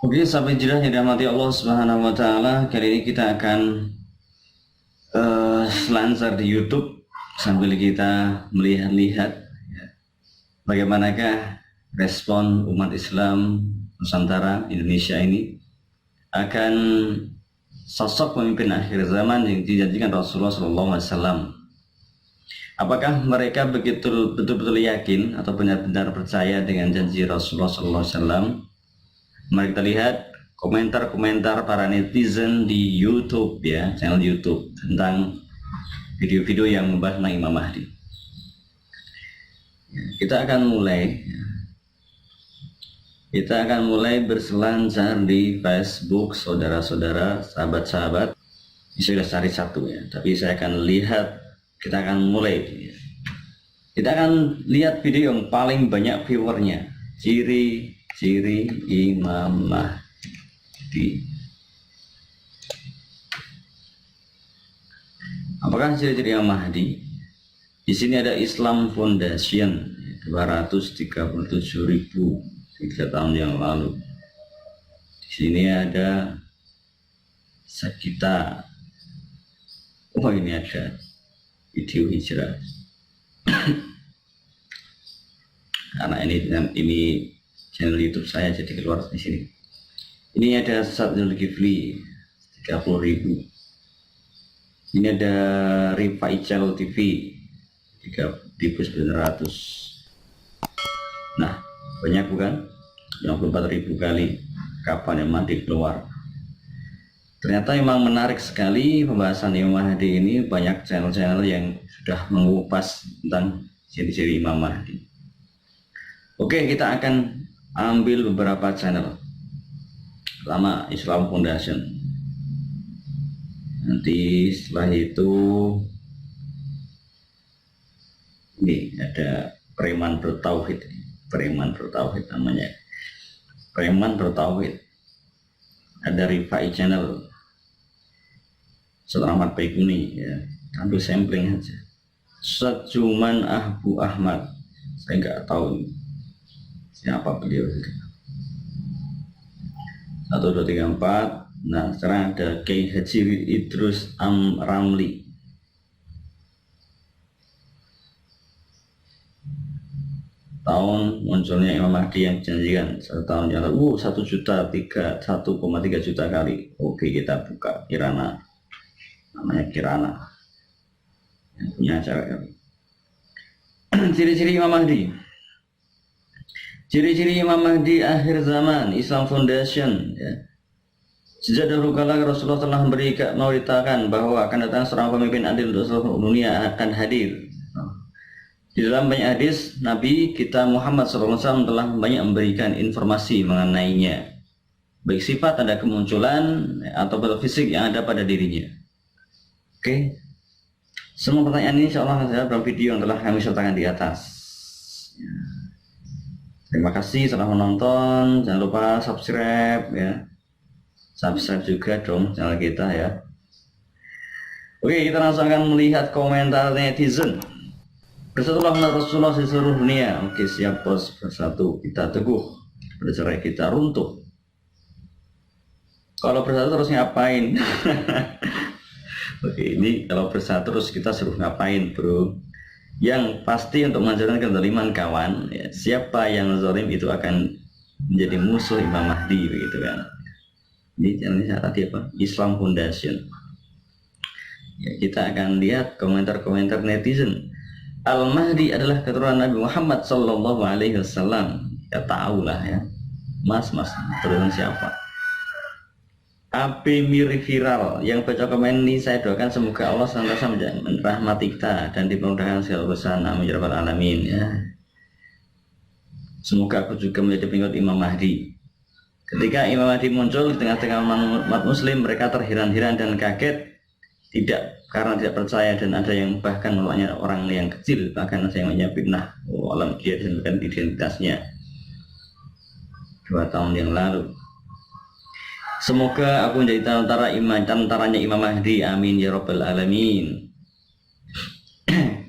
Oke, sampai jeda yang dirahmati Allah Subhanahu wa taala. Kali ini kita akan selancar di YouTube sambil kita melihat-lihat bagaimanakah respon umat Islam Nusantara Indonesia ini akan sosok pemimpin akhir zaman yang dijanjikan Rasulullah SAW. Apakah mereka betul-betul yakin atau benar-benar percaya dengan janji Rasulullah SAW? Mari kita lihat komentar-komentar para netizen di YouTube ya, channel YouTube tentang video-video yang membahas tentang Imam Mahdi. Kita akan mulai berselancar di Facebook, saudara-saudara, sahabat-sahabat. Ini sudah cari satu ya, tapi saya akan lihat. Kita akan mulai. Kita akan lihat video yang paling banyak viewernya. Ciri Imam Mahdi. Apakah ciri-ciri Imam Mahdi? Di sini ada Islam Foundation 237.000 3 tahun yang lalu. Di sini ada Sakita. Oh, ini ada video hijrah. Karena ini channel YouTube saya jadi keluar di sini. Ini ada Sadul Gifli 30.000. Ini ada Rifa Ical TV 3.900. Nah, banyak bukan? 54.000 kali kapan Imam Mahdi keluar. Ternyata memang menarik sekali pembahasan Imam Mahdi ini. Banyak channel-channel yang sudah mengupas tentang ciri-ciri Imam Mahdi. Oke, kita akan ambil beberapa channel. Pertama, Islam Foundation. Nanti setelah itu ini ada Preman Bertauhid. Preman Bertauhid namanya. Preman Bertauhid. Ada Rifai Channel. Ustaz Ahmad Baikuni ya, ambil sampling aja. Ustaz Juman Abu Ahmad, saya nggak tahu siapa beliau. 1, 2, 3, 4. Nah, sekarang ada Kiai Haji Idrus Ramli. Tahun munculnya Imam Mahdi yang dijanjikan 1 tahun yang lalu. 1,3 juta kali. Oke, kita buka Kirana. Namanya Kirana yang punya acara kami. Ciri-ciri Imam Mahdi. Ciri-ciri Imam Mahdi akhir zaman, Islam Foundation ya. Sejak dahulu kala Rasulullah telah memberitakan bahwa akan datang seorang pemimpin adil untuk seluruh dunia akan hadir. Di dalam banyak hadis Nabi kita Muhammad SAW telah banyak memberikan informasi mengenainya, baik sifat tanda kemunculan atau bentuk fisik yang ada pada dirinya. Oke, semua pertanyaan ini insya Allah saya dalam video yang telah kami sertakan di atas ya. Terima kasih telah menonton. Jangan lupa subscribe ya. Subscribe juga dong channel kita ya. Oke, kita langsung akan melihat komentar netizen. Bersatulah Rasulullah di seluruh dunia. Oke, siap bos, bersatu kita teguh, bercerai kita runtuh. Kalau bersatu terus ngapain? Oke, ini kalau bersatu terus kita suruh ngapain bro? Yang pasti untuk mengajarkan kezaliman kawan ya, siapa yang zalim itu akan menjadi musuh Imam Mahdi begitu kan. Ini channelnya tadi apa? Islam Foundation ya. Kita akan lihat komentar-komentar netizen. Al-Mahdi adalah keturunan Nabi Muhammad SAW. Ya tahu lah ya. Mas keturunan siapa? Api mirip viral yang baca komen ini, saya doakan semoga Allah senantiasa merahmati kita dan dipermudahkan segala urusan, amin ya rabbal alamin ya. Semoga aku juga menjadi pengikut Imam Mahdi. Ketika Imam Mahdi muncul di tengah-tengah umat muslim, mereka terheran-heran dan kaget, tidak karena tidak percaya, dan ada yang bahkan menolaknya orang yang kecil, bahkan ada yang menyebutnya alam dia dan identitasnya 2 tahun yang lalu. Semoga aku menjadi tantaranya Imam Mahdi, amin ya rabbal alamin.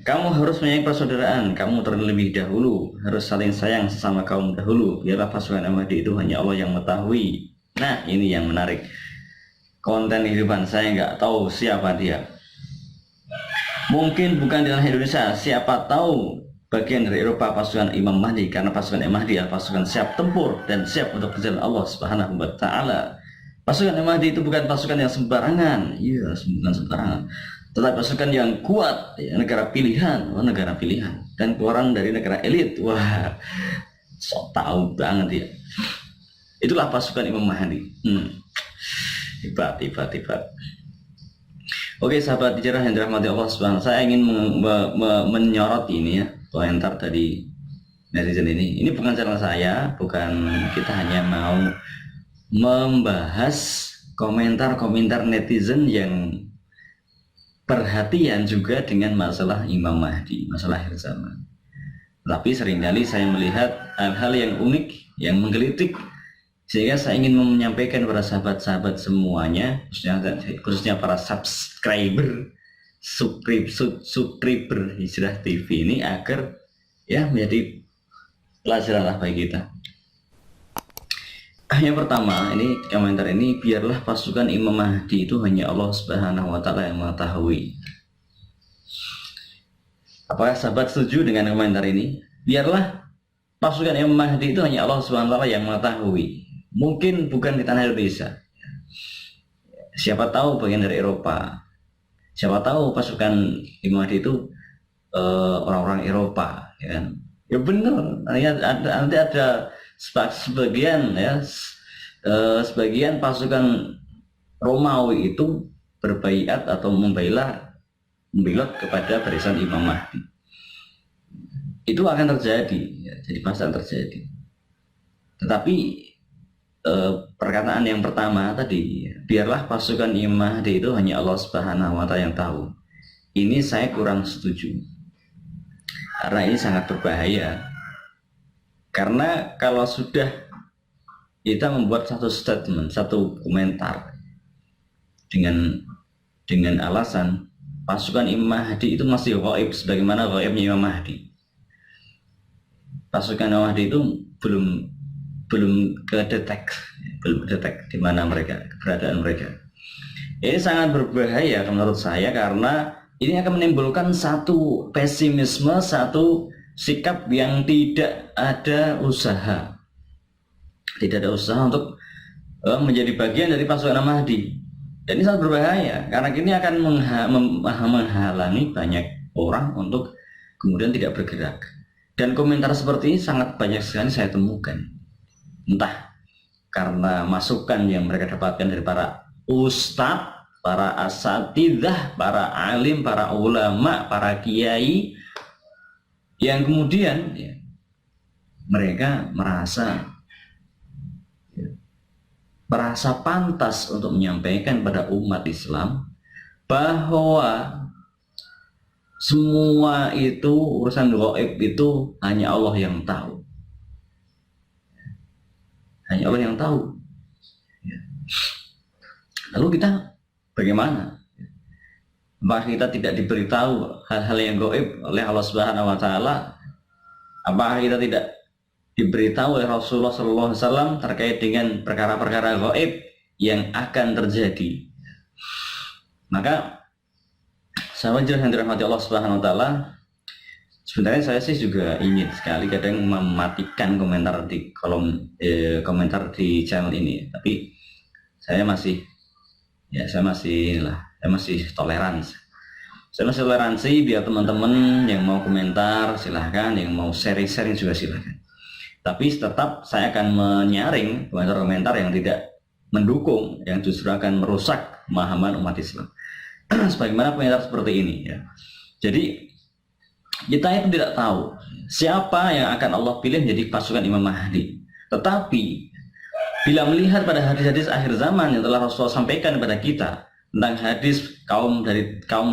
Kamu harus menyayangi persaudaraan kamu terlebih dahulu, harus saling sayang sesama kaum dahulu. Biarlah pasukan Imam Mahdi itu hanya Allah yang mengetahui. Nah, ini yang menarik. Konten kehidupan saya nggak tahu siapa dia. Mungkin bukan di tanah Indonesia, siapa tahu bagian dari Eropa pasukan Imam Mahdi, karena pasukan Imam Mahdi adalah pasukan siap tempur dan siap untuk berjalan Allah Subhanahu wa taala. Pasukan Imam Mahdi itu bukan pasukan yang sembarangan, iya, bukan sembarangan. Tetapi pasukan yang kuat, ya, negara pilihan, negara pilihan, dan keluaran dari negara elit. Wah, sok tahu banget ya. Itulah pasukan Imam Mahdi. Hebat. Oke, sahabat hijrah yang dirahmati Allah Subhanahu, saya ingin menyorot ini ya, komentar dari netizen ini. Ini bukan channel saya, bukan, kita hanya mau membahas komentar-komentar netizen yang perhatian juga dengan masalah Imam Mahdi, masalah akhir zaman. Tapi seringkali saya melihat hal-hal yang unik, yang menggelitik, sehingga saya ingin menyampaikan kepada sahabat-sahabat semuanya, khususnya para subscriber Hijrah TV ini, agar ya menjadi pelajaran bagi kita. Yang pertama, ini komentar ini, biarlah pasukan Imam Mahdi itu hanya Allah Subhanahu wa taala yang mengetahui. Apakah sahabat setuju dengan komentar ini? Biarlah pasukan Imam Mahdi itu hanya Allah Subhanahu wa taala yang mengetahui. Mungkin bukan di tanah Indonesia, siapa tahu bagian dari Eropa, siapa tahu pasukan Imam Mahdi itu orang-orang Eropa, ya kan? Ya benar, nanti ada sebagian ya, sebagian pasukan Romawi itu berbaiat atau membelot kepada barisan Imam Mahdi. Itu akan terjadi, ya, jadi pasti akan terjadi. Tetapi perkataan yang pertama tadi, biarlah pasukan Imam Mahdi itu hanya Allah Subhanahu wa taala yang tahu, ini saya kurang setuju, karena ini sangat berbahaya. Karena kalau sudah kita membuat satu statement, satu komentar dengan alasan pasukan Imam Mahdi itu masih gaib sebagaimana gaibnya Imam Mahdi, pasukan Imam Mahdi itu belum kedetek di mana mereka, keberadaan mereka. Ini sangat berbahaya menurut saya, karena ini akan menimbulkan satu pesimisme, satu sikap yang tidak ada usaha untuk menjadi bagian dari pasukan Mahdi. Dan ini sangat berbahaya, karena ini akan menghalangi banyak orang untuk kemudian tidak bergerak. Dan komentar seperti ini sangat banyak sekali saya temukan, entah karena masukan yang mereka dapatkan dari para ustadz, para asatidzah, para alim, para ulama, para kiai, yang kemudian ya, mereka merasa pantas untuk menyampaikan pada umat Islam bahwa semua itu, urusan gaib itu hanya Allah yang tahu. Hanya Allah yang tahu. Lalu kita bagaimana? Apakah kita tidak diberitahu hal-hal yang gaib oleh Allah Subhanahu wa taala? Apakah kita tidak diberitahu oleh Rasulullah SAW terkait dengan perkara-perkara gaib yang akan terjadi? Maka sahabat yang dirahmati Allah Subhanahu wa taala, sebenarnya saya sih juga ingin sekali kadang mematikan komentar di kolom komentar di channel ini, tapi saya masih toleransi. Saya masih toleransi biar teman-teman yang mau komentar silahkan, yang mau sharing-sharing juga silahkan. Tapi tetap saya akan menyaring komentar-komentar yang tidak mendukung, yang justru akan merusak pemahaman umat Islam. Sebagaimana komentar seperti ini ya. Jadi kita itu tidak tahu siapa yang akan Allah pilih menjadi pasukan Imam Mahdi. Tetapi bila melihat pada hadis-hadis akhir zaman yang telah Rasulullah sampaikan kepada kita tentang hadis kaum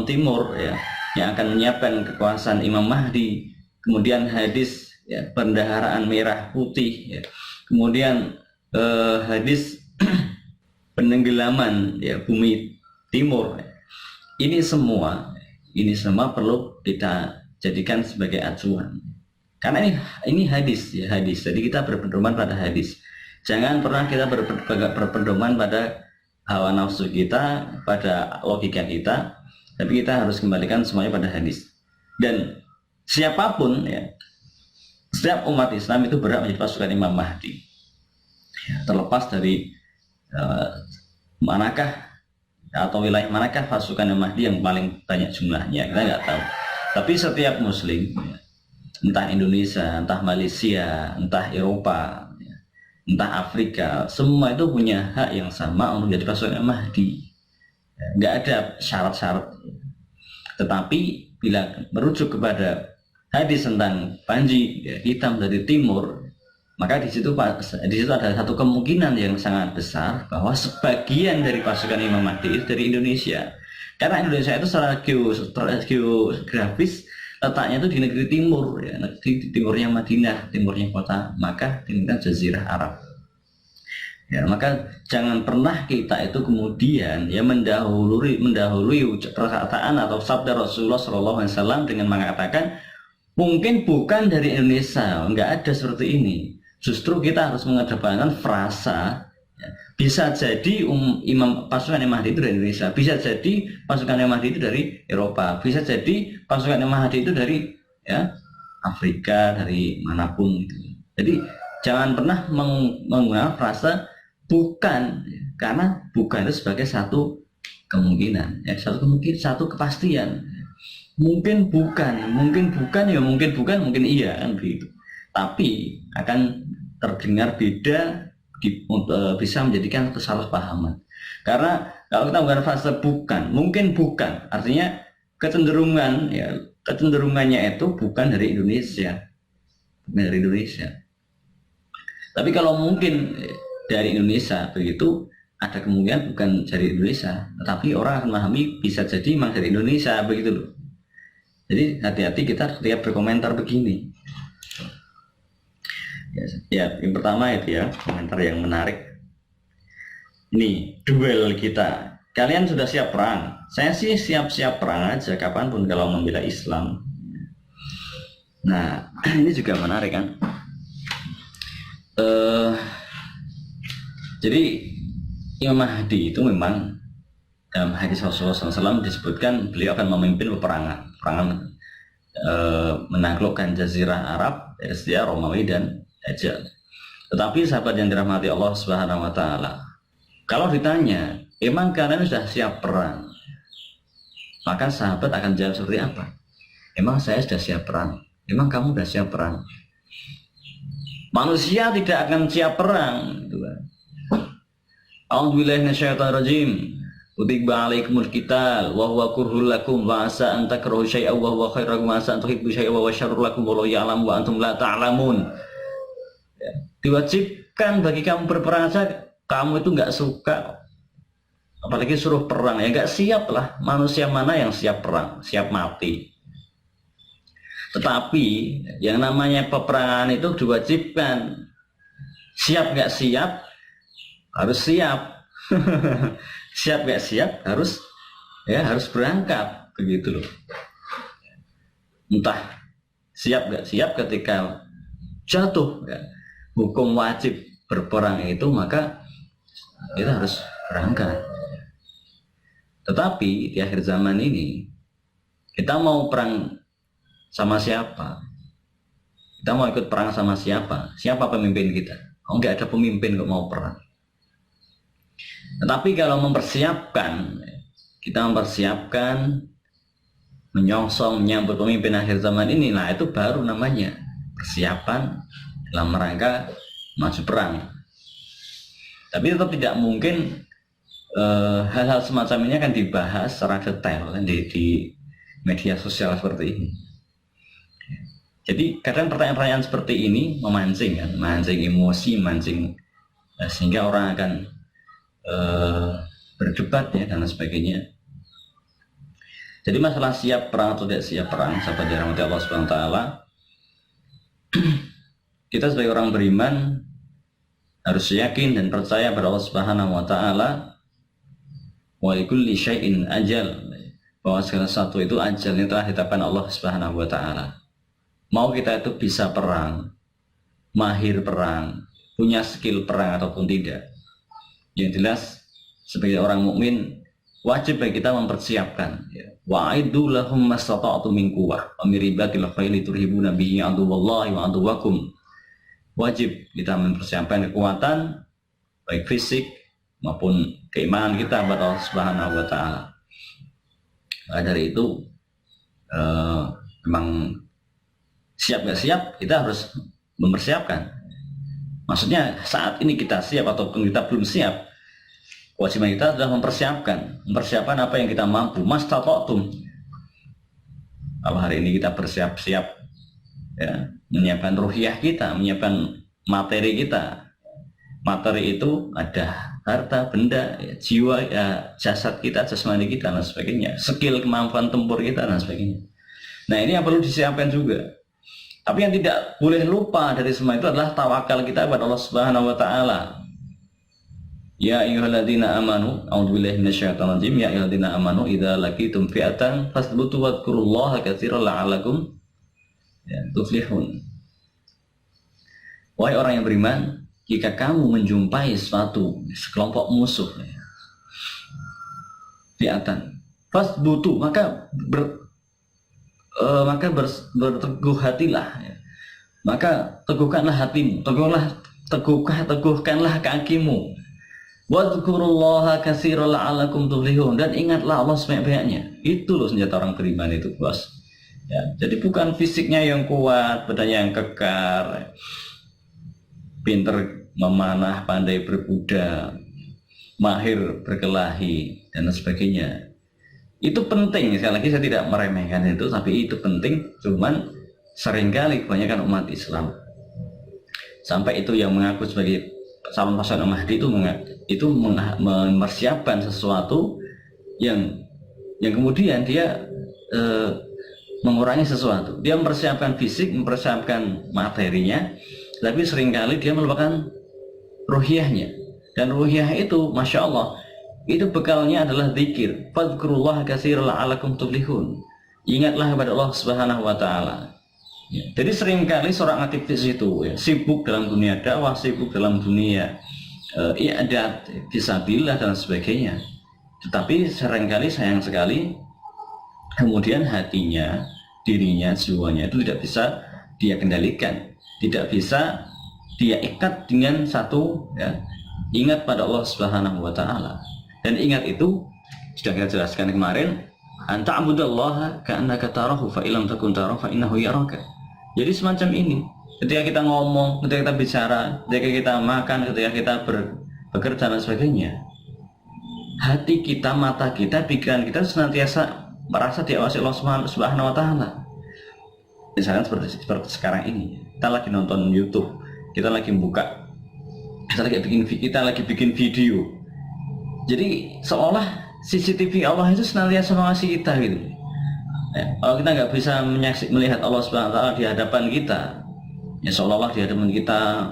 timur ya, yang akan menyiapkan kekuasaan Imam Mahdi, kemudian hadis ya, bendaharaan merah putih ya, kemudian hadis penenggelaman ya, bumi timur ya. Ini semua perlu kita jadikan sebagai acuan, karena ini hadis ya, hadis. Jadi kita berpedoman pada hadis. Jangan pernah kita berpedoman pada hawa nafsu kita, pada logika kita, tapi kita harus kembalikan semuanya pada hadis. Dan siapapun ya, setiap umat Islam itu berhak menjadi pasukan Imam Mahdi. Ya, terlepas dari manakah atau wilayah manakah pasukan Imam Mahdi yang paling banyak jumlahnya, kita nggak tahu. Tapi setiap Muslim, ya, entah Indonesia, entah Malaysia, entah Eropa, ya, entah Afrika, semua itu punya hak yang sama untuk menjadi pasukan Imam Mahdi. Ya, nggak ada syarat-syarat. Tetapi bila merujuk kepada hadis tentang Panji ya, hitam dari timur, maka di situ ada satu kemungkinan yang sangat besar bahwa sebagian dari pasukan Imam Mahdi itu dari Indonesia. Karena Indonesia itu secara geografis letaknya itu di negeri timur, ya, negeri timurnya Madinah, timurnya kota Makkah, timurnya Jazirah Arab. Ya, maka jangan pernah kita itu kemudian ya mendahului perkataan atau sabda Rasulullah SAW dengan mengatakan mungkin bukan dari Indonesia, enggak ada seperti ini. Justru kita harus mengedepankan frasa ya, bisa jadi imam pasukan Imam Mahdi itu dari Indonesia, bisa jadi pasukan Imam Mahdi itu dari Eropa, bisa jadi pasukan Imam Mahdi itu dari ya Afrika, dari manapun gitu. Jadi jangan pernah menggunakan frasa bukan, karena bukan itu sebagai satu kemungkinan ya, satu kepastian. Mungkin bukan ya, mungkin iya kan begitu. Tapi akan terdengar beda, bisa menjadikan kesalahpahaman. Karena kalau kita menggunakan frasa bukan, mungkin bukan, artinya kecenderungannya itu bukan dari Indonesia, Tapi kalau mungkin dari Indonesia begitu, ada kemungkinan bukan dari Indonesia, tetapi orang akan memahami bisa jadi memang dari Indonesia begitu loh. Jadi hati-hati kita ketika berkomentar begini. Ya, yang pertama itu ya, komentar yang menarik. Ini duel kita. Kalian sudah siap perang? Saya sih siap-siap perang aja kapanpun kalau membela Islam. Nah, ini juga menarik kan. Jadi Imam Mahdi itu memang dalam hadis Rasulullah SAW disebutkan beliau akan memimpin peperangan menaklukkan Jazirah Arab, Persia, Romawi dan Dajjal. Tetapi sahabat yang dirahmati Allah Subhanahu wa taala, kalau ditanya, emang kalian sudah siap perang? Maka sahabat akan jawab seperti apa? Emang saya sudah siap perang? Emang kamu sudah siap perang? Manusia tidak akan siap perang, gitu kan. A'udzubillahi minasyaitonirrajim. Kutiba alaikumul qital wa huwa kurhul lakum wa asa an takrahu syai'an wa huwa khairul lakum wa asa an tuhibbu syai'an wa huwa syarrul lakum wallahu ya'lamu wa antum la ta'lamun. Ya, diwajibkan bagi kamu berperang saja, kamu itu nggak suka, apalagi suruh perang ya nggak siap lah. Manusia mana yang siap perang, siap mati? Tetapi yang namanya peperangan itu diwajibkan. Siap nggak siap harus siap. Siap nggak siap harus berangkat begitu loh. Entah siap nggak siap ketika jatuh ya, hukum wajib berperang itu, maka kita harus berangkat. Tetapi di akhir zaman ini kita mau perang sama siapa? Kita mau ikut perang sama siapa? Siapa pemimpin kita? Oh, nggak ada pemimpin kok mau perang. Tetapi kalau mempersiapkan, kita mempersiapkan, menyongsong, menyambut pemimpin akhir zaman ini, nah itu baru namanya persiapan dalam rangka maju perang. Tapi tetap tidak mungkin hal-hal semacam ini akan dibahas secara detail di media sosial seperti ini. Jadi kadang pertanyaan-pertanyaan seperti ini memancing kan, memancing emosi, memancing sehingga orang akan berdebat ya dan sebagainya. Jadi masalah siap perang atau tidak siap perang, sahabat dirahmati Allah Subhanahu wa taala, kita sebagai orang beriman harus yakin dan percaya pada Allah Subhanahu wa taala, wa likulli syai'in ajal, bahwa segala sesuatu itu ajalnya telah ditetapkan Allah Subhanahu wa taala. Mau kita itu bisa perang, mahir perang, punya skill perang ataupun tidak. Yang jelas sebagai orang mukmin wajib bagi kita mempersiapkan. Wa'iddu lahum mastata'tum min quwwah wa min ribatil khayli turhibuna bihi aduwallahi wa aduwakum. Wajib kita mempersiapkan kekuatan baik fisik maupun keimanan kita kepada Allah Subhanahu wa taala. Dari itu memang siap gak siap kita harus mempersiapkan. Maksudnya saat ini kita siap ataupun kita belum siap, kewajiban kita adalah mempersiapkan apa yang kita mampu. Mastata'tum. Kalau hari ini kita bersiap-siap ya, menyiapkan ruhiyah kita, menyiapkan materi kita. Materi itu ada harta, benda, ya, jiwa, ya, jasad kita, jasmani kita dan sebagainya, skill, kemampuan tempur kita dan sebagainya. Nah, ini yang perlu disiapkan juga. Tapi yang tidak boleh lupa dari semua itu adalah tawakal kita kepada Allah Subhanahu wa taala. Ya ayyuhalladzina amanu, a'udzubillahi minasyaitonir rajim. Ya ayyuhalladzina amanu idza laqitum fi'atan fasbutu wadhkurullaha katsiran la'allakum tuflihun. Wahai orang yang beriman, jika kamu menjumpai suatu sekelompok musuh fi'atan fasbutu, maka berteguh hatilah ya. Maka teguhkanlah hatimu, teguhkanlah kakimu. Wadhkurullaha katsiran la'allakum tuflihun, dan ingatlah Allah sebanyak-banyaknya. Itu loh senjata orang beriman itu, bos. Ya, jadi bukan fisiknya yang kuat, badannya yang kekar, pinter memanah, pandai berkuda, mahir berkelahi dan sebagainya. Itu penting, sekali lagi saya tidak meremehkan itu, tapi itu penting. Cuman seringkali kebanyakan umat Islam sampai itu yang mengaku sebagai calon pasangan Mahdi itu mempersiapkan sesuatu yang kemudian dia mengurangi sesuatu. Dia mempersiapkan fisik, mempersiapkan materinya, tapi seringkali dia melupakan ruhiyahnya. Dan ruhiyah itu, masya Allah, itu bekalnya adalah zikir. Fadhkurullaha katsiran la'allakum tuflihun. Ingatlah kepada Allah Subhanahu wa taala. Ya, jadi seringkali seorang aktivis itu ya, sibuk dalam dunia dakwah, sibuk dalam dunia i'dad fisabilillah dan sebagainya. Tetapi seringkali sayang sekali kemudian hatinya, dirinya, jiwanya itu tidak bisa dia kendalikan, tidak bisa dia ikat dengan satu ya, ingat pada Allah Subhanahu wa taala. Dan ingat itu sudah kita jelaskan kemarin, anta'budallaha ka'annaka tarahu fa illam takun tarahu fa innahu yaraka. Jadi semacam ini, ketika kita ngomong, ketika kita bicara, ketika kita makan, ketika kita bekerja dan sebagainya, hati kita, mata kita, pikiran kita senantiasa merasa diawasi Allah Subhanahu wa taala. Misalnya seperti sekarang ini, kita lagi nonton YouTube, kita lagi buka, kita lagi bikin video. Jadi seolah CCTV Allah itu senantiasa mengawasi kita gitu. Ya, kalau kita nggak bisa melihat Allah Subhanahu wa taala di hadapan kita, ya seolah-olah di hadapan kita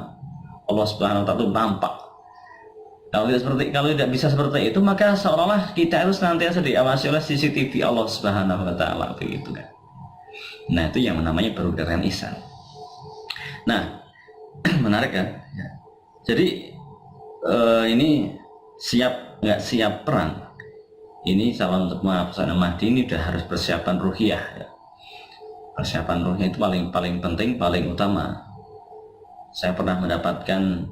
Allah Subhanahu wa taala itu nampak. Kalau tidak bisa seperti itu, maka seolah-olah kita itu senantiasa diawasi oleh CCTV Allah Subhanahu wa taala, begitu kan. Nah, itu yang namanya perudaran ihsan. Nah, menarik kan? Ya. Jadi ini siap nggak siap perang? Ini calon pasangan Mahdi ini sudah harus persiapan ruhiyah ya. Persiapan ruhiyah itu paling penting, paling utama. Saya pernah mendapatkan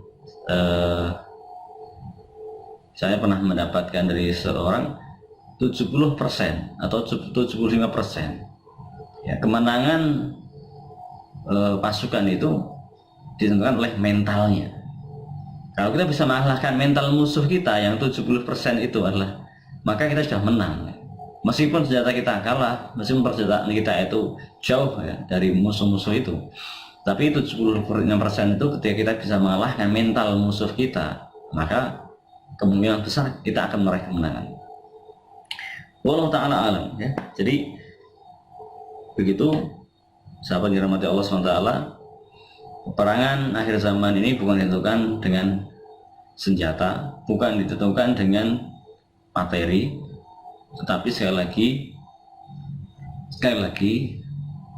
dari seorang 70% atau 75% ya, kemenangan pasukan itu ditentukan oleh mentalnya. Kalau kita bisa mengalahkan mental musuh kita yang 70% itu adalah, maka kita sudah menang. Meskipun senjata kita kalah, meskipun persenjataan kita itu jauh ya, dari musuh-musuh itu, tapi itu 76% itu ketika kita bisa mengalahkan mental musuh kita, maka kemungkinan besar kita akan meraih kemenangan. Wallahu ta'ala alam ya. Jadi begitu sahabat dirahmati Allah SWT, peperangan akhir zaman ini bukan ditentukan dengan senjata, bukan ditentukan dengan materi, tetapi sekali lagi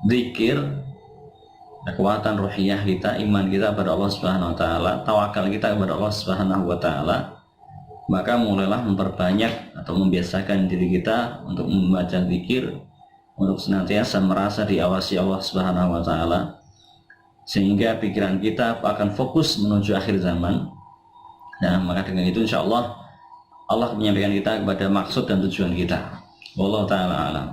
zikir, kekuatan ruhiyah kita, iman kita kepada Allah Subhanahu wa taala, tawakal kita kepada Allah Subhanahu wa taala, maka mulailah memperbanyak atau membiasakan diri kita untuk membaca zikir, untuk senantiasa merasa diawasi Allah Subhanahu wa taala, sehingga pikiran kita akan fokus menuju akhir zaman. Nah, maka dengan itu insya Allah Allah menyampaikan kita kepada maksud dan tujuan kita. Wallahu taala alam.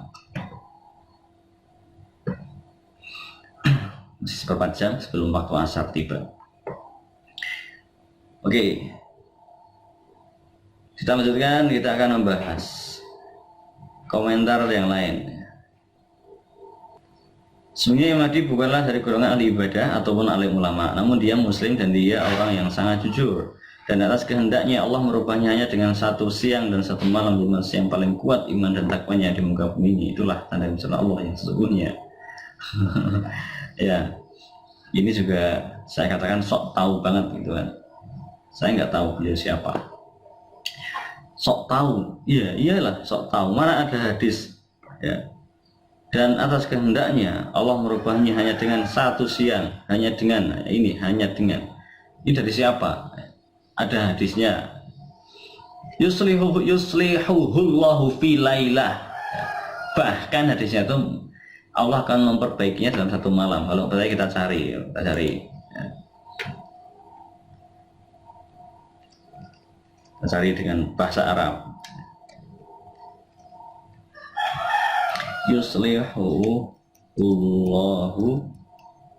Masih seperempat jam sebelum waktu asar tiba. Oke, kita lanjutkan, kita akan membahas komentar yang lain. Sebenarnya Mahdi bukanlah dari golongan ahli ibadah ataupun alim ulama, namun dia muslim dan dia orang yang sangat jujur. Dan atas kehendaknya Allah merubahnya hanya dengan satu siang dan satu malam, di masa yang paling kuat iman dan takwanya di muka bumi ini. Itulah tanda misalnya Allah yang sesungguhnya. Ya, ini juga saya katakan sok tahu banget gitu kan. Saya nggak tahu beliau siapa. Sok tahu, iya iyalah sok tahu. Mana ada hadis, ya. Dan atas kehendaknya Allah merubahnya hanya dengan satu siang, hanya dengan ini dari siapa? Ada hadisnya. Yuslihuhullahu fi lailah. Bahkan hadisnya itu Allah akan memperbaikinya dalam satu malam. Kalau kita cari. Ya. Kita cari dengan bahasa Arab. Yuslihuhullahu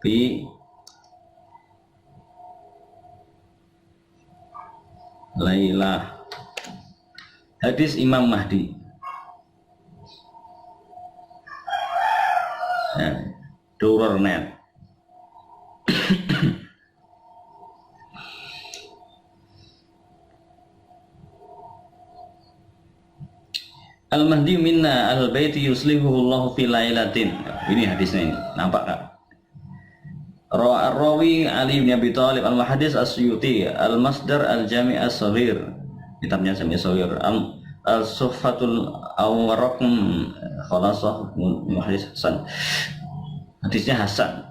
fi lailah. Hadis Imam Mahdi. Durernet. Al-Mahdi minna al-baiti yuslihuhullahu fi lailatin. Ini hadisnya ini. Nampak tak? Rawi Ali bin Abi Thalib al-Muhaddis as-Suyuti al-Masdar al-Jami' as-Saghir. Kitabnya Jami' as-Saghir. Al-Suffatul Awraqm Khalasah Muhaddis Hasan. Hadisnya Hasan.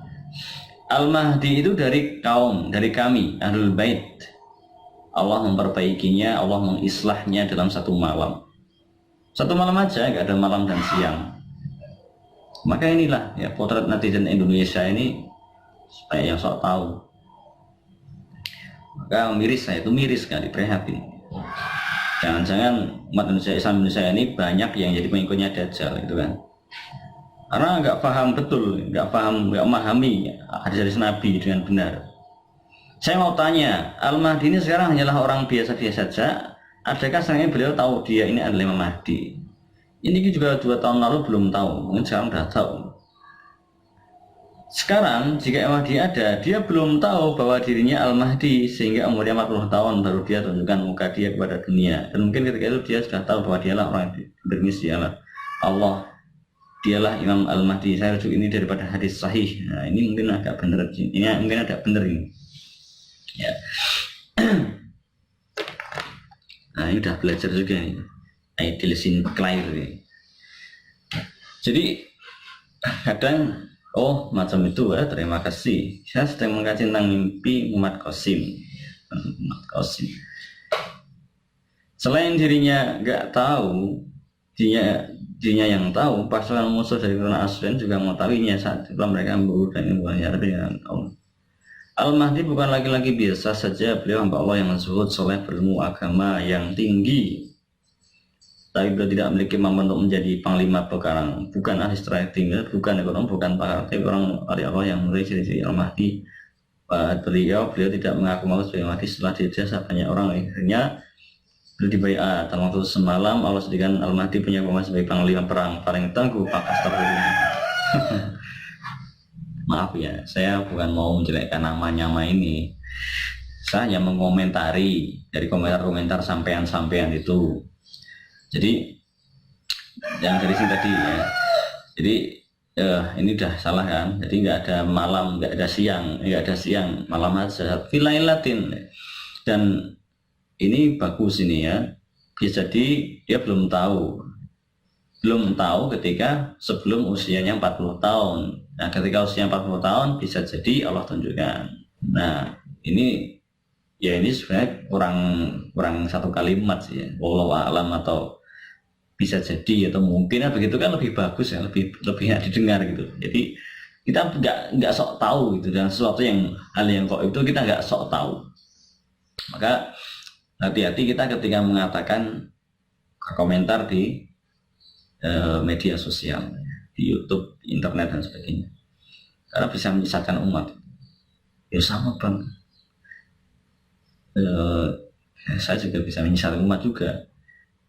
Al-Mahdi itu dari kaum, dari kami Ahlul Bait. Allah memperbaikinya, Allah mengislahnya dalam satu malam. Satu malam aja, nggak ada malam dan siang. Maka inilah ya potret netizen Indonesia ini supaya yang sok tahu. Maka miris, saya itu miris sekali, prihatin. Jangan-jangan umat Indonesia, Islam Indonesia ini banyak yang jadi pengikutnya Dajjal gitu kan. Karena nggak paham betul, nggak memahami hadis-hadis Nabi dengan benar. Saya mau tanya, Al-Mahdi ini sekarang hanyalah orang biasa-biasa saja. Adakah sebenarnya beliau tahu dia ini adalah Imam Mahdi? Ini juga 2 tahun lalu belum tahu, mungkin sekarang sudah tahu. Sekarang jika Imam Mahdi ada, dia belum tahu bahwa dirinya Al-Mahdi, sehingga umurnya 40 tahun baru dia tunjukkan muka dia kepada dunia. Dan mungkin ketika itu dia sudah tahu bahwa dialah orang yang bernisi Allah, dialah Imam Al-Mahdi. Saya rujuk ini daripada hadis sahih. Nah, ini mungkin agak benar, ini mungkin agak benar ini. Ya. Nah, ini udah belajar juga nih. Ideal Sinclair ini. Jadi kadang macam itu ya, terima kasih. Saya sedang mengkaji tentang mimpi Muhammad Qasim. Selain dirinya nggak tahu, dirinya yang tahu, pasukan musuh dari Quran Aslan juga mengetahuinya saat mereka memburu dan membuahnya dengan Allah. Al-Mahdi bukan laki-laki biasa saja, beliau hamba Allah yang zuhud, soleh, berilmu agama yang tinggi. Tapi beliau tidak memiliki kemampuan untuk menjadi panglima pekarang, bukan ahli strategi, bukan ekonom, bukan pakar, tapi orang Allah yang mulai ciri-ciri Al-Mahdi. Beliau tidak mengaku mau sebagai Mahdi setelah dijasa banyak orang. Akhirnya beliau dibaiat dalam waktu semalam. Allah sediakan Al-Mahdi punya kemampuan sebagai panglima perang paling tangguh, pakas terhubung. Maaf ya, saya bukan mau menjelekkan nama ini. Saya hanya mengomentari dari komentar-komentar sampean itu. Jadi yang dari sini tadi ya. Jadi ini udah salah kan. Jadi nggak ada malam, nggak ada siang, malam aja. Filailatin. Dan ini bagus ini ya. Jadi dia belum tahu ketika sebelum usianya 40 tahun. Nah, ketika usianya 40 tahun bisa jadi Allah tunjukkan. Nah, ini sebenarnya kurang satu kalimat sih ya. Wallahu a'lam, atau bisa jadi atau mungkin begitu kan lebih bagus ya, lebih enak didengar gitu. Jadi kita nggak sok tahu gitu, dan sesuatu yang hal yang kok itu kita nggak sok tahu. Maka hati-hati kita ketika mengatakan komentar di media sosial, di YouTube, di internet dan sebagainya, karena bisa menyesatkan umat. Ya sama bang, saya juga bisa menyesatkan umat juga.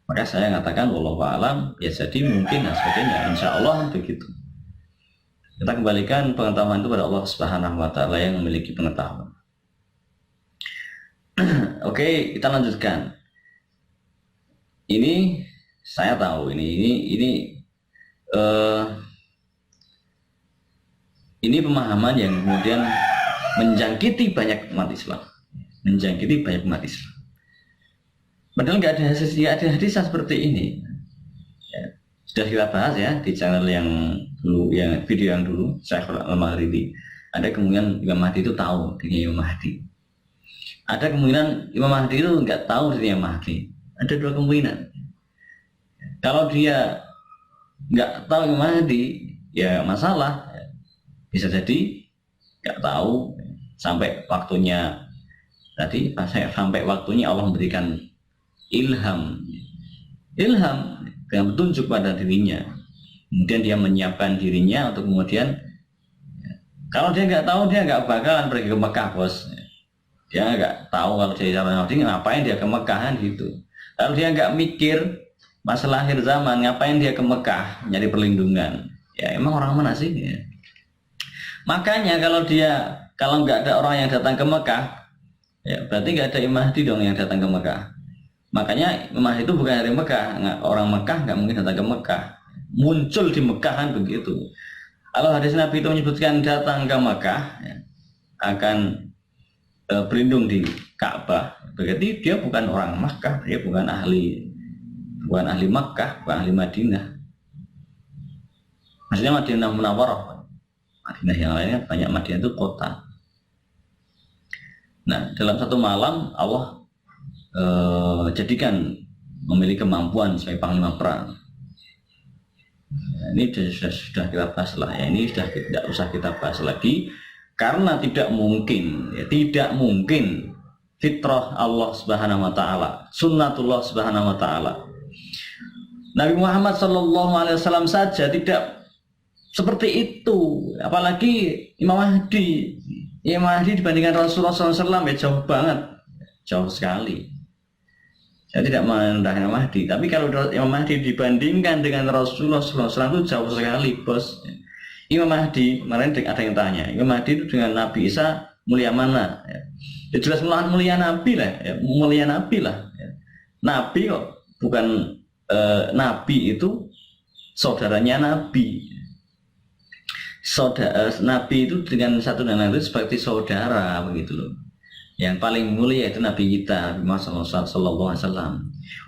Maka saya mengatakan wallahu a'lam, ya jadi mungkin dan sebagainya, insya Allah begitu. Kita kembalikan pengetahuan itu pada Allah Subhanahu wa Ta'ala yang memiliki pengetahuan. Oke, kita lanjutkan. Ini saya tahu ini pemahaman yang kemudian menjangkiti banyak umat Islam, Padahal nggak ada hadis seperti ini. Ya, sudah kita bahas ya di channel yang dulu, yang video yang dulu, Syekhul Al-Maghribi. Ada kemungkinan Imam Mahdi itu tahu dirinya Imam Mahdi. Ada kemungkinan Imam Mahdi itu nggak tahu dirinya Imam Mahdi. Ada dua kemungkinan. Kalau dia nggak tahu Imam Mahdi, ya masalah. Bisa jadi nggak tahu sampai waktunya tadi, sampai waktunya Allah memberikan ilham yang tunjuk pada dirinya, kemudian dia menyiapkan dirinya untuk kemudian, kalau dia nggak tahu, dia nggak bakalan pergi ke Mekah, bos. Dia nggak tahu kalau dia calon Nabi, ngapain dia ke Mekah kan gitu. Kalau dia nggak mikir masalah akhir zaman, ngapain dia ke Mekah nyari perlindungan? Ya emang orang mana sih ya? Makanya kalau nggak ada orang yang datang ke Mekah, ya berarti nggak ada Imam Mahdi dong yang datang ke Mekah. Makanya Imam Mahdi itu bukan dari Mekah, orang Mekah nggak mungkin datang ke Mekah, muncul di Mekah kan begitu. Kalau hadis Nabi itu menyebutkan datang ke Mekah, ya, akan berlindung di Ka'bah, berarti dia bukan orang Mekah, dia bukan ahli Mekah, bukan ahli Madinah. Maksudnya Madinah Munawwarah, Madinah yang lainnya banyak. Madinah itu kota. Nah, dalam satu malam Allah jadikan memiliki kemampuan sebagai panglima perang. Ini sudah kita bahas lah ya. Ini sudah tidak usah kita bahas lagi, karena tidak mungkin fitrah Allah Subhanahu wa Ta'ala, sunnatullah Subhanahu wa Ta'ala. Nabi Muhammad SAW saja tidak seperti itu, apalagi Imam Mahdi. Imam Mahdi dibandingkan Rasulullah SAW ya jauh banget, jauh sekali. Saya tidak merendahkan Imam Mahdi, tapi kalau Imam Mahdi dibandingkan dengan Rasulullah SAW itu jauh sekali, bos. Imam Mahdi, kemarin ada yang tanya, Imam Mahdi itu dengan Nabi Isa mulia mana? Ya jelas mulia Nabi lah, ya. Mulia Nabi lah. Ya. Nabi kok bukan Nabi itu saudaranya Nabi. Nabi itu dengan satu dan lain itu seperti saudara begitu loh. Yang paling mulia itu Nabi kita Muhammad Sallallahu Alaihi Wasallam.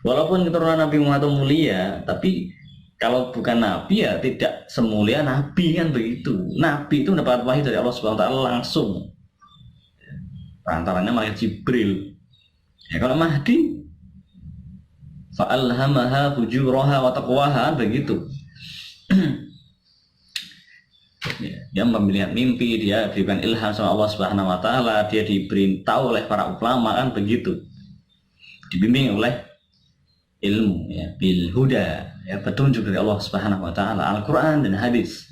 Walaupun keturunan Nabi Muhammad mulia, tapi kalau bukan Nabi ya tidak semulia Nabi kan begitu. Nabi itu mendapat wahyu dari Allah Subhanahu Wa Taala langsung. Perantaranya malaikat Jibril. Ya kalau Mahdi, fa'alhamaha fujuraha wa taqwaha begitu. Dia melihat mimpi, dia diberikan ilham sama Allah Subhanahu wa Ta'ala, dia diberitahu oleh para ulama kan begitu, dibimbing oleh ilmu ya, bil huda ya, petunjuk dari Allah Subhanahu wa Ta'ala, Al-Quran dan hadis,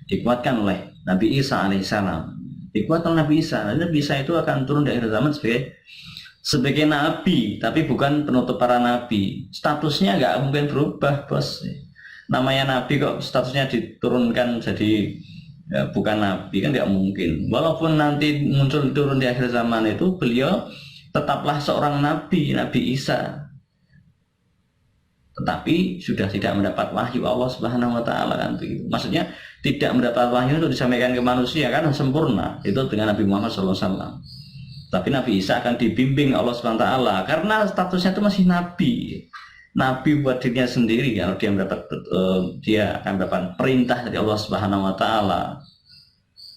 dikuatkan oleh Nabi Isa alaihissalam, dikuatkan oleh Nabi Isa. Nabi Isa itu akan turun di akhir zaman sebagai nabi, tapi bukan penutup para nabi. Statusnya nggak mungkin berubah, bos. Namanya nabi kok statusnya diturunkan jadi ya, bukan nabi kan tidak mungkin. Walaupun nanti muncul turun di akhir zaman itu, beliau tetaplah seorang nabi, Nabi Isa, tetapi sudah tidak mendapat wahyu Allah Subhanahu wa Ta'ala kan begitu. Maksudnya tidak mendapat wahyu untuk disampaikan ke manusia kan sempurna itu dengan Nabi Muhammad SAW. Tapi Nabi Isa akan dibimbing Allah Subhanahu wa Ta'ala karena statusnya itu masih nabi. Nabi buat dirinya sendiri, kalau dia mendapat dia akan mendapat perintah dari Allah Subhanahu wa Ta'ala.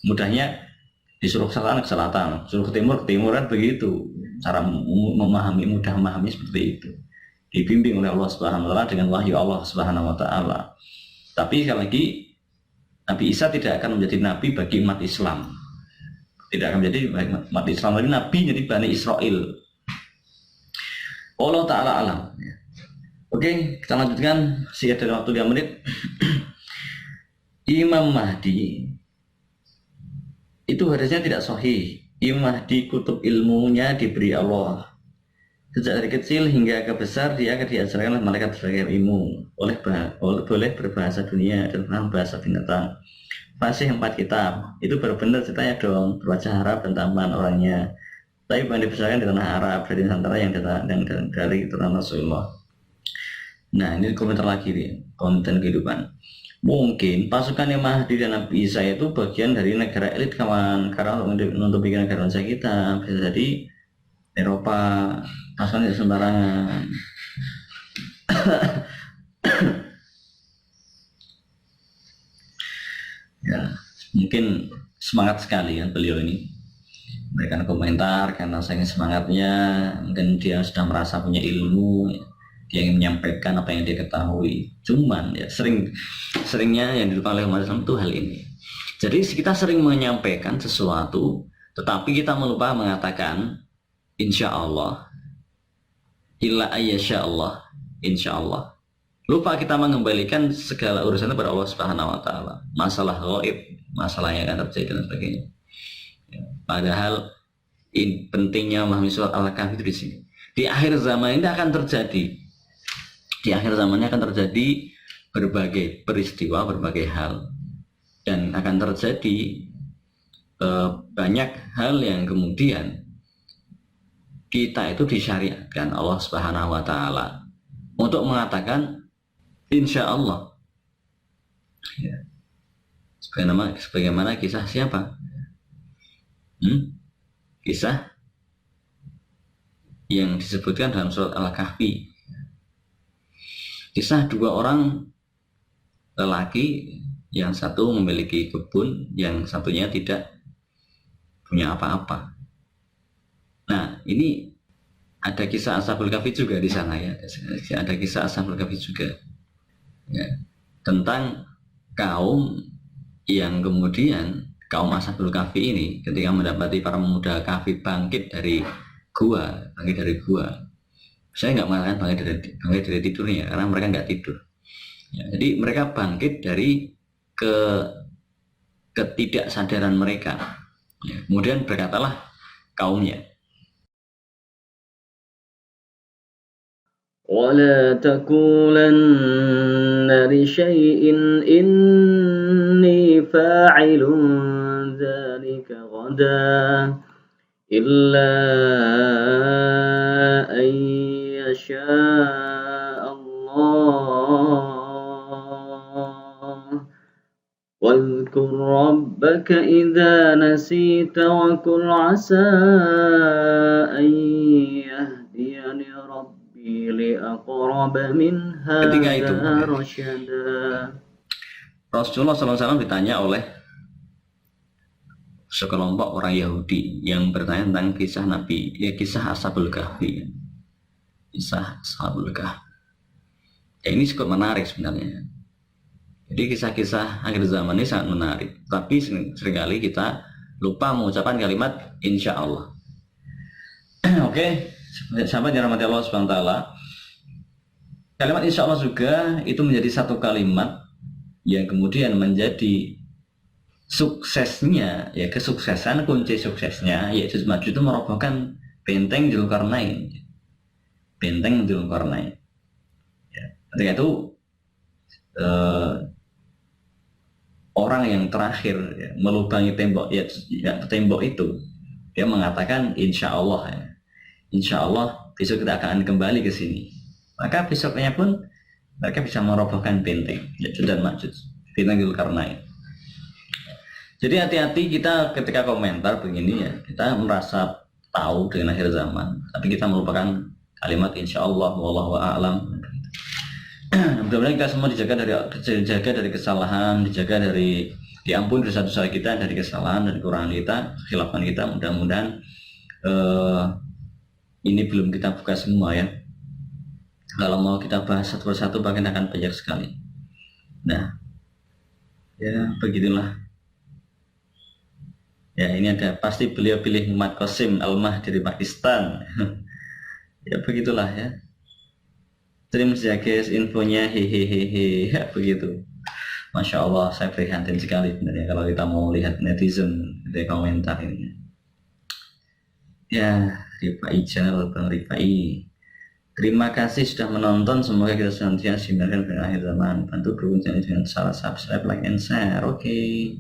Mudahnya disuruh ke selatan ke selatan, suruh ke timur kan begitu. Cara mudah memahami seperti itu. Dibimbing oleh Allah Subhanahu wa taala dengan wahyu Allah Subhanahu wa taala. Tapi sekali lagi Nabi Isa tidak akan menjadi nabi bagi umat Islam. Tidak akan menjadi umat Islam, lagi nabi jadi Bani Israel. Allah taala alam. Oke, kita lanjutkan. Masih ada waktu 3 menit. Imam Mahdi itu hadisnya tidak sahih. Imam Mahdi kutub ilmunya diberi Allah. Sejak dari kecil hingga ke besar dia akan diajarkan oleh malaikat berbagai ilmu. Boleh berbahasa dunia dan bahasa binatang. Fasih 4 kitab. Itu benar-benar ceritanya dong. Berwajah Arab dan tampan orangnya. Tapi banyak dibesarkan di tanah Arab dari Nusantara yang dari keturunan Rasulullah. Nah, ini komentar lagi nih, konten kehidupan. Mungkin pasukan yang Mahdi dan Nabi Isa itu bagian dari negara elit kawan, karena untuk bikin negara bangsa kita bisa jadi Eropa, pasukan tidak sembarangan. Ya, mungkin semangat sekali kan beliau ini memberikan komentar karena saya semangatnya, mungkin dia sudah merasa punya ilmu. Dia ingin menyampaikan apa yang dia ketahui. Cuman ya seringnya yang dilupakan oleh umat Islam itu hal ini. Jadi kita sering menyampaikan sesuatu, tetapi kita melupa mengatakan insya Allah, illa ayyasha Allah, insya Allah. Lupa kita mengembalikan segala urusan kepada Allah Subhanahu wa taala. Masalah gaib, masalah yang akan terjadi dan sebagainya. Ya, padahal pentingnya memahami surat Al-Kahfi itu di sini. Di akhir zaman ini akan terjadi. Di akhir zamannya akan terjadi berbagai peristiwa, berbagai hal, dan akan terjadi banyak hal yang kemudian kita itu disyariatkan Allah Subhanahu wa taala untuk mengatakan insya Allah. Ya. Sebagaimana kisah siapa? Kisah yang disebutkan dalam surat Al-Kahfi. Kisah 2 orang lelaki, yang satu memiliki kebun, yang satunya tidak punya apa-apa. Nah, ini ada kisah Ashabul Kahfi juga di sana ya. Ada kisah Ashabul Kahfi juga. Ya, tentang kaum yang kemudian kaum Ashabul Kahfi ini ketika mendapati para pemuda Kahfi bangkit dari gua. Saya nggak mengatakan bangkit dari tidurnya, karena mereka nggak tidur. Ya, jadi mereka bangkit dari ketidaksadaran mereka. Ya, kemudian berkatalah kaumnya, وَلَا تَقُولَنَّ لِشَيْءٍ إِنِّي فَاعِلٌ ذَلِكَ غَدًا إِلَّا أَن يَشَاءَ اللَّهُ وَاذْكُرْ رَبَّكَ إِذَا نَسِيتَ وَقُلْ عَسَىٰ أَن يَهْدِيَنِي رَبِّي لِأَقْرَبَ مِنْ هَٰذَا رَشَدًا. Rasulullah SAW ditanya oleh sekelompok orang Yahudi yang bertanya tentang kisah Nabi, ya kisah Ashabul Kahfi. Kisah Ashabul Kahfi. Ya, ini cukup menarik sebenarnya. Jadi kisah-kisah akhir zaman ini sangat menarik. Tapi seringkali kita lupa mengucapkan kalimat insya Allah. Oke, sahabat yang dirahmati Allah Subhanahu wa taala. Kalimat insya Allah juga itu menjadi satu kalimat yang kemudian menjadi suksesnya, ya kesuksesan, kunci suksesnya yaitu maju itu merobohkan benteng Dzulkarnain. Benteng Dzulkarnain. Ya, ketika itu orang yang terakhir ya, melubangi tembok tembok itu, dia mengatakan insya Allah ya. Insya Allah besok kita akan kembali ke sini. Maka besoknya pun mereka bisa merobohkan benteng Ya'juj dan Ma'juj, benteng Dzulkarnain. Jadi hati-hati kita ketika komentar begini ya, kita merasa tahu dengan akhir zaman, tapi kita melupakan kalimat insya Allah, wallahu a'lam. Mudah-mudahan kita semua dijaga dari kesalahan, dijaga dari diampuni dosa-dosa kita, dari kesalahan, dari kekurangan kita, khilafan kita. Mudah-mudahan ini belum kita buka semua ya. Kalau mau kita bahas satu persatu bahkan akan banyak sekali. Nah, ya begitulah. Ya, ini ada pasti beliau pilih Muhammad Qasim Al-Mah dari Pakistan. Ya begitulah ya. Terima kasih guys infonya, hehehe, ya begitu. Masya Allah, saya prihatin sekali sebenarnya kalau kita mau lihat netizen di komentar ini. Ya, Rifai channel Bang Rifai. Terima kasih sudah menonton. Semoga kita senantiasa dimuliakan pada akhir zaman. Bantu dukung channel dengan salah subscribe, like, and share. Oke.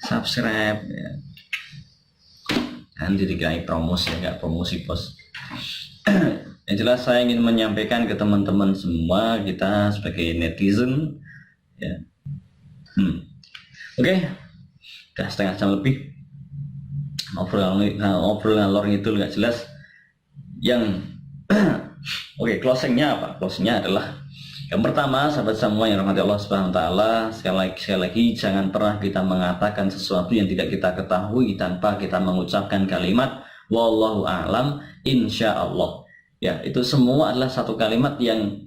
Subscribe ya. Nanti dikai promosi ya, nggak promosi bos. Yang jelas saya ingin menyampaikan ke teman-teman semua, kita sebagai netizen ya. Oke. Udah setengah jam lebih. Obrolan lor itu nggak jelas. Yang oke, closingnya apa? Closingnya adalah yang pertama, sahabat semua yang rahmati Allah Subhanahu wa taala, sekali lagi jangan pernah kita mengatakan sesuatu yang tidak kita ketahui tanpa kita mengucapkan kalimat wallahu a'lam insyaallah. Ya, itu semua adalah satu kalimat yang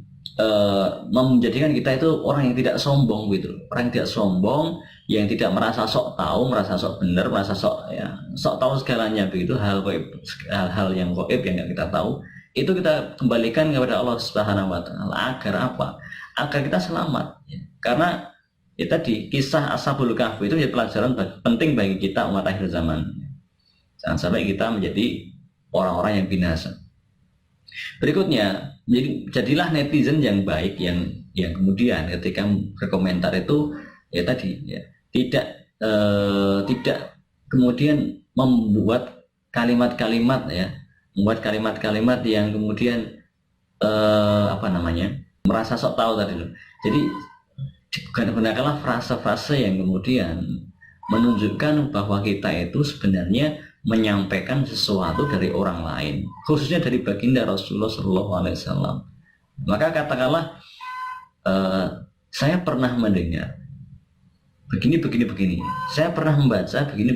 menjadikan kita itu orang yang tidak sombong gitu. Orang yang tidak sombong, yang tidak merasa sok tahu, merasa sok benar, merasa sok tahu segalanya begitu, hal-hal yang gaib yang kita tahu. Itu kita kembalikan kepada Allah Subhanahu wa taala agar apa? Agar kita selamat ya. Karena ya tadi kisah Ashabul Kahfi itu menjadi pelajaran penting bagi kita umat akhir zaman. Jangan sampai kita menjadi orang-orang yang binasa. Berikutnya, jadilah netizen yang baik yang kemudian ketika berkomentar itu ya tadi ya tidak kemudian membuat kalimat-kalimat ya, membuat kalimat-kalimat yang kemudian merasa sok tahu tadi loh. Jadi gunakanlah frase-frase yang kemudian menunjukkan bahwa kita itu sebenarnya menyampaikan sesuatu dari orang lain, khususnya dari baginda Rasulullah SAW. Maka katakanlah saya pernah mendengar begini, saya pernah membaca begini.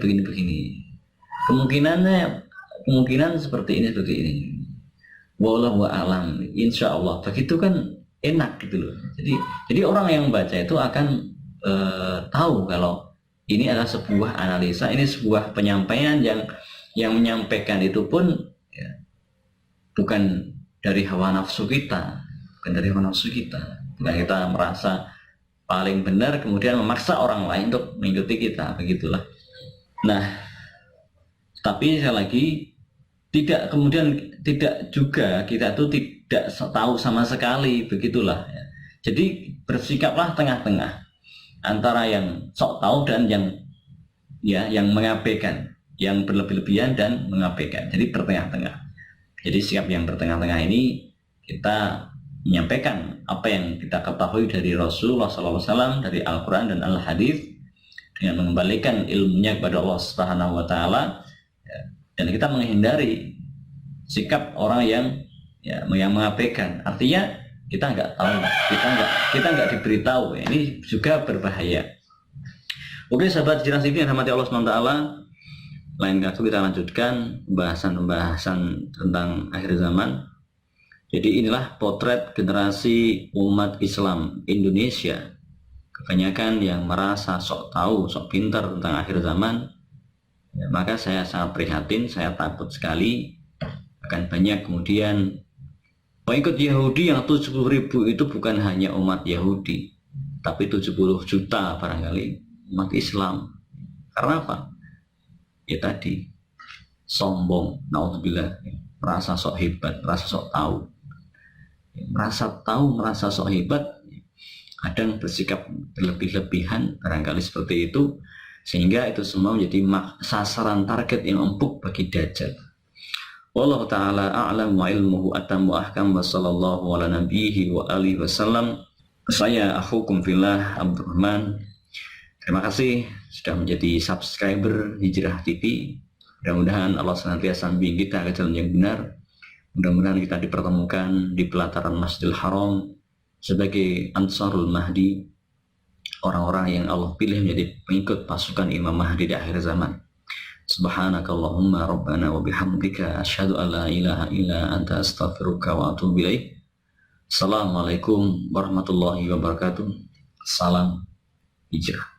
Kemungkinan seperti ini. Wallahu a'lam, insya Allah. Begitu kan enak gitu loh. Jadi orang yang membaca itu akan tahu kalau ini adalah sebuah analisa, ini sebuah penyampaian yang menyampaikan itu pun ya, bukan dari hawa nafsu kita, bukan kita merasa paling benar kemudian memaksa orang lain untuk mengikuti kita, begitulah. Nah, tapi sekali lagi tidak juga kita tuh tidak tahu sama sekali, begitulah ya. Jadi bersikaplah tengah-tengah antara yang sok tahu dan yang mengabaikan, yang berlebih-lebihan dan mengabaikan. Jadi bertengah-tengah. Jadi sikap yang bertengah-tengah ini kita menyampaikan apa yang kita ketahui dari Rasulullah SAW, dari Al-Quran dan Al-Hadis, dengan mengembalikan ilmunya kepada Allah Subhanahu wa taala, dan kita menghindari sikap orang yang mengabaikan. Artinya kita nggak tahu, kita nggak diberitahu. Ini juga berbahaya. Oke sahabat Jiran TV yang rahmati Allah SWT, lain waktu kita lanjutkan pembahasan tentang akhir zaman. Jadi inilah potret generasi umat Islam Indonesia, kebanyakan yang merasa sok tahu, sok pintar tentang akhir zaman. Ya, maka saya sangat prihatin, saya takut sekali akan banyak kemudian pengikut Yahudi yang 70.000 itu bukan hanya umat Yahudi, tapi 70 juta barangkali umat Islam. Karena apa? Ya tadi, sombong, naudzubillah, merasa sok hebat, merasa sok tahu. Merasa sok hebat, kadang bersikap berlebih-lebihan, barangkali seperti itu, sehingga itu semua menjadi sasaran target yang empuk bagi Dajjal. Wallahu ta'ala a'lam wa ilmuhu atam wa ahkam wa sallallahu ala nabihi wa alihi wasallam. Saya akhukum fillah Abdurrahman. Terima kasih sudah menjadi subscriber Hijrah TV. Mudah-mudahan Allah senantiasa membimbing kita ke jalan yang benar. Mudah-mudahan kita dipertemukan di pelataran Masjidil Haram sebagai Ansarul Mahdi. orang-orang yang Allah pilih menjadi pengikut pasukan Imam Mahdi di akhir zaman. Subhanakallahumma rabbana wa bihamdika asyhadu an la ilaha illa anta astaghfiruka wa atubu ilaik. Assalamualaikum warahmatullahi wabarakatuh. Salam hijrah.